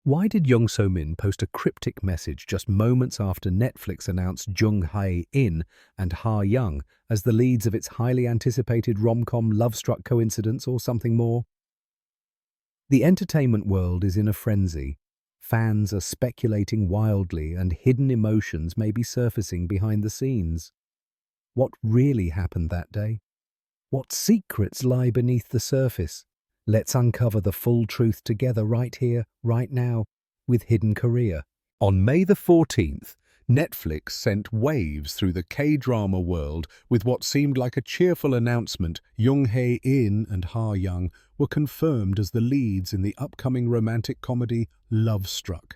Why did Jung So Min post a cryptic message just moments after Netflix announced Jung Hae In and Ha Young as the leads of its highly anticipated rom-com Lovestruck coincidence or something more? The entertainment world is in a frenzy. Fans are speculating wildly and hidden emotions may be surfacing behind the scenes. What really happened that day? What secrets lie beneath the surface? Let's uncover the full truth together right here, right now, with Hidden Korea. On May the 14th, Netflix sent waves through the K-drama world with what seemed like a cheerful announcement. Jung Hae In and Ha Young were confirmed as the leads in the upcoming romantic comedy Lovestruck.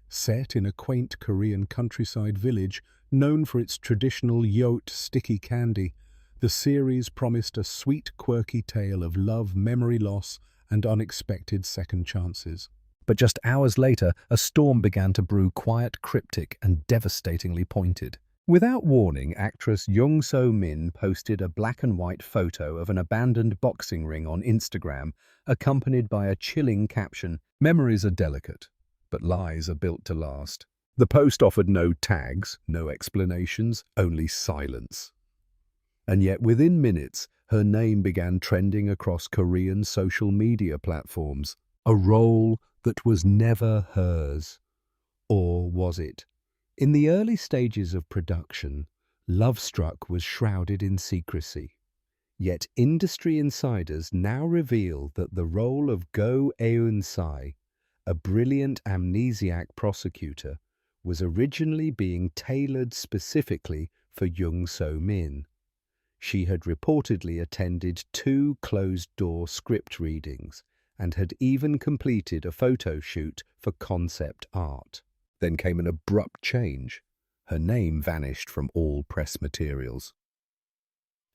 Set in a quaint Korean countryside village known for its traditional yote sticky candy, the series promised a sweet, quirky tale of love, memory loss, and unexpected second chances. But just hours later, a storm began to brew, quiet, cryptic, and devastatingly pointed. Without warning, actress Jung So Min posted a black and white photo of an abandoned boxing ring on Instagram, accompanied by a chilling caption, "Memories are delicate, but lies are built to last." The post offered no tags, no explanations, only silence. And yet within minutes, her name began trending across Korean social media platforms, a role that was never hers. Or was it? In the early stages of production, Lovestruck was shrouded in secrecy. Yet industry insiders now reveal that the role of Go Eun-sai, a brilliant amnesiac prosecutor, was originally being tailored specifically for Jung So Min. She had reportedly attended 2 closed-door script readings and had even completed a photo shoot for concept art. Then came an abrupt change. Her name vanished from all press materials.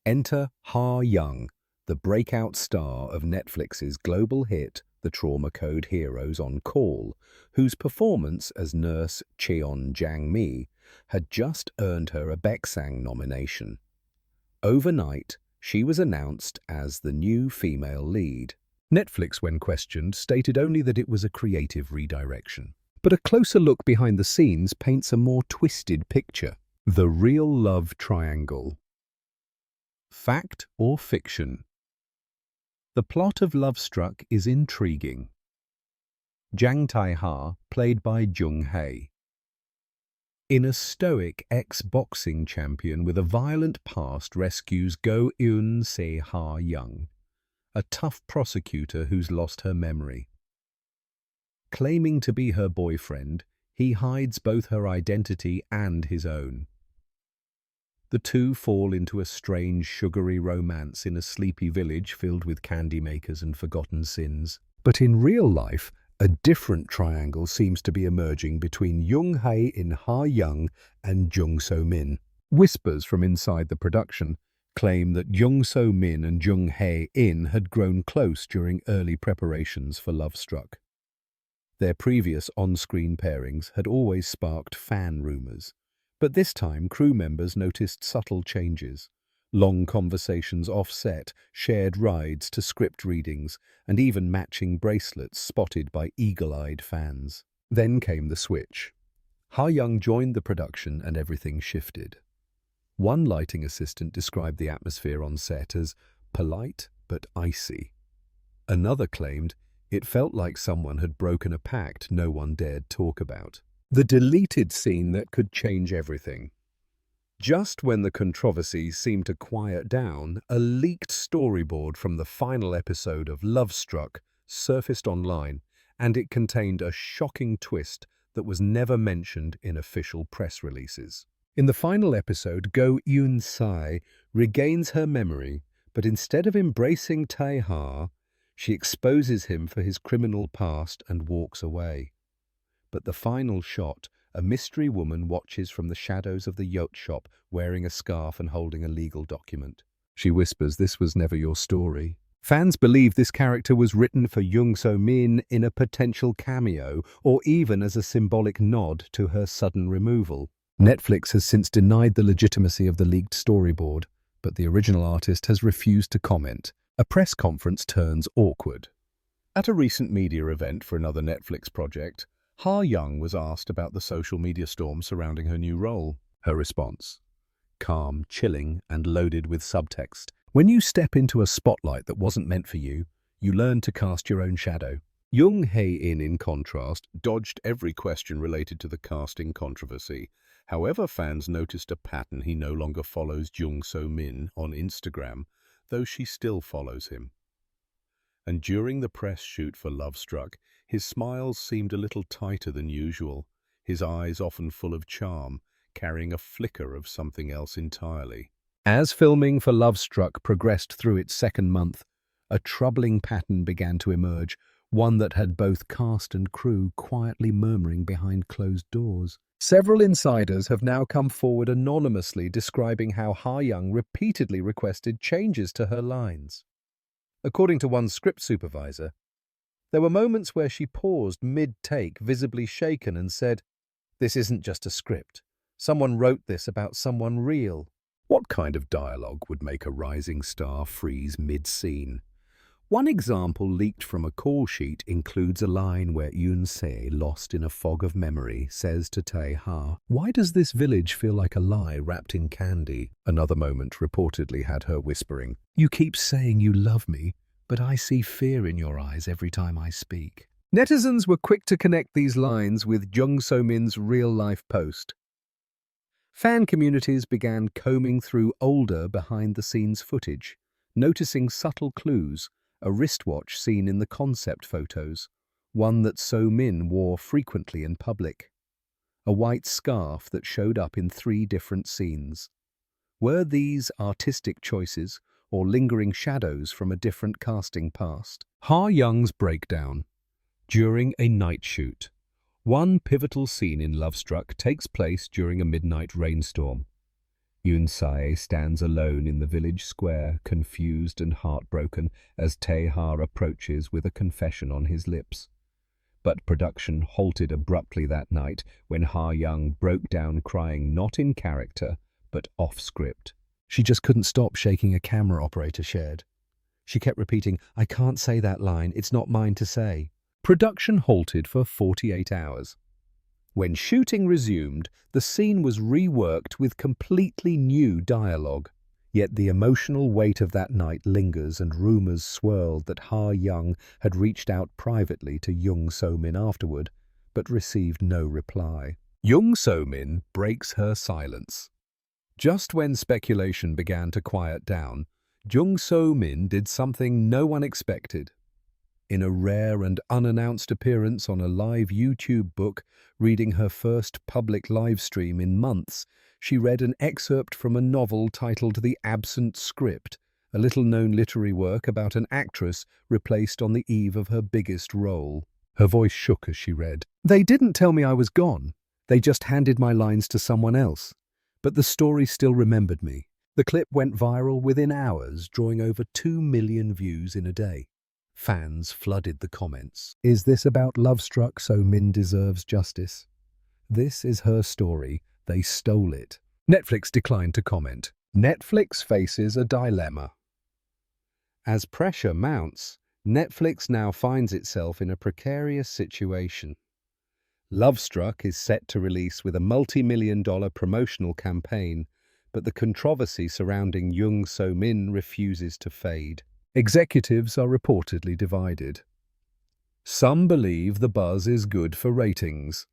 Enter Ha Young, the breakout star of Netflix's global hit The Trauma Code Heroes on Call, whose performance as nurse Cheon Jang-mi had just earned her a Baeksang nomination. Overnight, she was announced as the new female lead. Netflix, when questioned, stated only that it was a creative redirection. But a closer look behind the scenes paints a more twisted picture. The real love triangle. Fact or fiction? The plot of Lovestruck is intriguing. Jang Tae-ha, played by Jung Hae. In a stoic ex-boxing champion with a violent past rescues Go Eun-se Ha Young, a tough prosecutor who's lost her memory. Claiming to be her boyfriend, he hides both her identity and his own. The two fall into a strange, sugary romance in a sleepy village filled with candy makers and forgotten sins. But in real life, a different triangle seems to be emerging between Jung Hae in Ha Young and Jung So Min. Whispers from inside the production claim that Jung So Min and Jung Hae In had grown close during early preparations for Lovestruck. Their previous on-screen pairings had always sparked fan rumors, but this time crew members noticed subtle changes. Long conversations off-set, shared rides to script readings, and even matching bracelets spotted by eagle-eyed fans. Then came the switch. Ha Young joined the production and everything shifted. One lighting assistant described the atmosphere on set as polite but icy. Another claimed it felt like someone had broken a pact no one dared talk about. The deleted scene that could change everything. Just when the controversy seemed to quiet down, a leaked storyboard from the final episode of Lovestruck surfaced online, and it contained a shocking twist that was never mentioned in official press releases. In the final episode, Go Eun-sai regains her memory, but instead of embracing Tae-ha, she exposes him for his criminal past and walks away. But the final shot, a mystery woman watches from the shadows of the yacht shop wearing a scarf and holding a legal document. She whispers, "This was never your story." Fans believe this character was written for Jung So Min in a potential cameo or even as a symbolic nod to her sudden removal. Netflix has since denied the legitimacy of the leaked storyboard, but the original artist has refused to comment. A press conference turns awkward. At a recent media event for another Netflix project, Ha Young was asked about the social media storm surrounding her new role. Her response: calm, chilling, and loaded with subtext. When you step into a spotlight that wasn't meant for you, you learn to cast your own shadow. Jung Hae, in contrast, dodged every question related to the casting controversy. However, fans noticed a pattern: he no longer follows Jung So Min on Instagram, though she still follows him. And during the press shoot for Lovestruck, his smiles seemed a little tighter than usual, his eyes often full of charm, carrying a flicker of something else entirely. As filming for Lovestruck progressed through its second month, a troubling pattern began to emerge, one that had both cast and crew quietly murmuring behind closed doors. Several insiders have now come forward anonymously describing how Ha Young repeatedly requested changes to her lines. According to one script supervisor, there were moments where she paused mid-take, visibly shaken, and said, "This isn't just a script. Someone wrote this about someone real." What kind of dialogue would make a rising star freeze mid-scene? One example leaked from a call sheet includes a line where Jung Se, lost in a fog of memory, says to Tae Ha, "Why does this village feel like a lie wrapped in candy?" Another moment reportedly had her whispering, "You keep saying you love me, but I see fear in your eyes every time I speak." Netizens were quick to connect these lines with Jung So Min's real-life post. Fan communities began combing through older behind-the-scenes footage, noticing subtle clues: a wristwatch seen in the concept photos, one that So Min wore frequently in public, a white scarf that showed up in 3 different scenes. Were these artistic choices or lingering shadows from a different casting past? Ha Young's breakdown. During a night shoot. One pivotal scene in Lovestruck takes place during a midnight rainstorm. Jung Se stands alone in the village square, confused and heartbroken, as Tae Ha approaches with a confession on his lips. But production halted abruptly that night when Ha Young broke down crying, not in character, but off script. She just couldn't stop shaking, a camera operator shared. She kept repeating, "I can't say that line, it's not mine to say." Production halted for 48 hours. When shooting resumed, the scene was reworked with completely new dialogue. Yet the emotional weight of that night lingers, and rumors swirled that Ha Young had reached out privately to Jung So Min afterward, but received no reply. Jung So Min breaks her silence. Just when speculation began to quiet down, Jung So Min did something no one expected. In a rare and unannounced appearance on a live YouTube book, reading her first public live stream in months, she read an excerpt from a novel titled The Absent Script, a little-known literary work about an actress replaced on the eve of her biggest role. Her voice shook as she read. "They didn't tell me I was gone. They just handed my lines to someone else. But the story still remembered me." The clip went viral within hours, drawing over 2 million views in a day. Fans flooded the comments. Is this about Lovestruck? So Min deserves justice. This is her story. They stole it. Netflix declined to comment. Netflix faces a dilemma. As pressure mounts, Netflix now finds itself in a precarious situation. Lovestruck is set to release with a multi-million-dollar promotional campaign, but the controversy surrounding Jung So Min refuses to fade. Executives are reportedly divided. Some believe the buzz is good for ratings.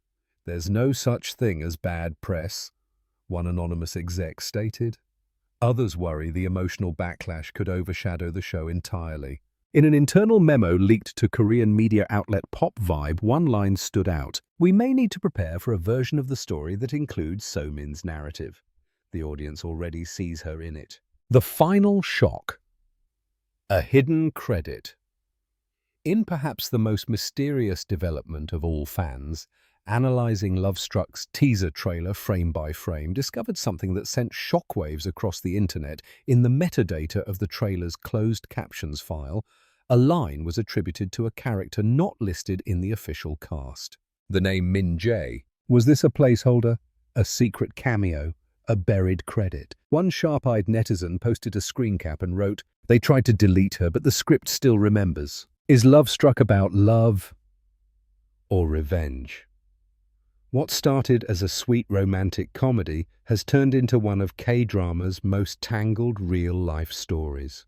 "There's no such thing as bad press," one anonymous exec stated. Others worry the emotional backlash could overshadow the show entirely. In an internal memo leaked to Korean media outlet Pop Vibe, one line stood out: "We may need to prepare for a version of the story that includes So Min's narrative. The audience already sees her in it." The final shock. A hidden credit. In perhaps the most mysterious development of all, fans, analyzing Lovestruck's teaser trailer frame by frame, discovered something that sent shockwaves across the internet. In the metadata of the trailer's closed captions file, a line was attributed to a character not listed in the official cast. The name Min Jae. Was this a placeholder? A secret cameo? A buried credit? One sharp-eyed netizen posted a screen cap and wrote, "They tried to delete her, but the script still remembers." Is Lovestruck about love or revenge? What started as a sweet romantic comedy has turned into one of K-drama's most tangled real-life stories.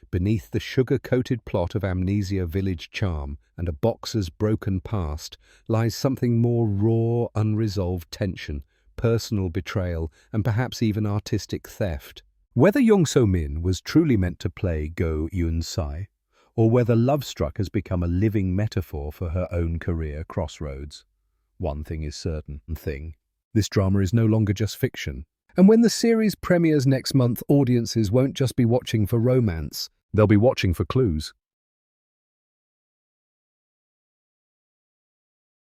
Beneath the sugar-coated plot of Amnesia Village charm and a boxer's broken past lies something more raw, unresolved tension, personal betrayal, and perhaps even artistic theft. Whether Jung So Min was truly meant to play Go Eun-sai, or whether Lovestruck has become a living metaphor for her own career crossroads, one thing is certain. This drama is no longer just fiction. And when the series premieres next month, audiences won't just be watching for romance, they'll be watching for clues.